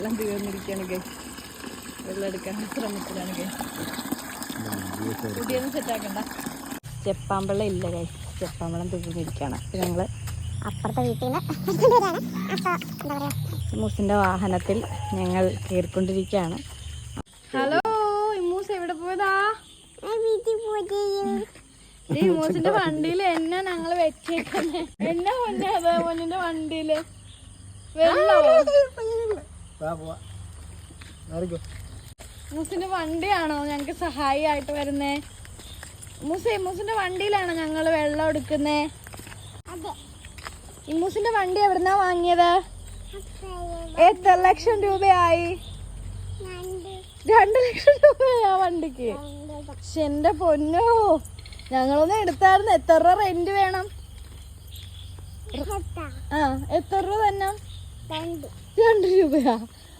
വെള്ളം തീർന്നിരിക്കുകയാണ് ഗൈസ്. വെള്ളം എടുക്കാൻ ശ്രമത്തിലാണ് ഗൈസ്. കുടിയൊന്നും സെറ്റാക്കണ്ട. ചെപ്പാമ്പള്ളം ഇല്ല ഗൈസ്. ചെപ്പാമ്പളം തീർന്നിരിക്കുകയാണ്. ഞങ്ങൾ അപ്പുറത്തെ വീട്ടിൽ നിന്ന് ഇമ്മൂസിൻ്റെ വാഹനത്തിൽ ഞങ്ങൾ കയറിക്കൊണ്ടിരിക്കുകയാണ്. ഹലോ ഇമ്മൂസ്, എവിടെ പോയതാ? ഇമ്മൂസിന്റെ വണ്ടിയിൽ എന്നാ ഞങ്ങൾ വെച്ചേക്കുന്നേ? എന്നാ പൊന്നെ അതാ പൊന്നിന്റെ വണ്ടിയില് മൂസിന്റെ വണ്ടിയാണോ ഞങ്ങക്ക് സഹായിയായിട്ട് വരുന്നേ? ഇമ്മൂസിന്റെ വണ്ടിയിലാണോ ഞങ്ങള് വെള്ളം എടുക്കുന്നേ? ഇമ്മൂസിന്റെ വണ്ടി എവിടുന്നാ വാങ്ങിയത്? എത്ര ലക്ഷം രൂപയായി? 2 ലക്ഷം രൂപയാ വണ്ടിക്ക്. പക്ഷെ എന്റെ പൊന്നോ, ഞങ്ങളൊന്ന് എടുത്തായിരുന്നു. എത്ര രൂപ റെന്റ് വേണം? എത്ര രൂപ തന്നെ? 2 രൂപയാ.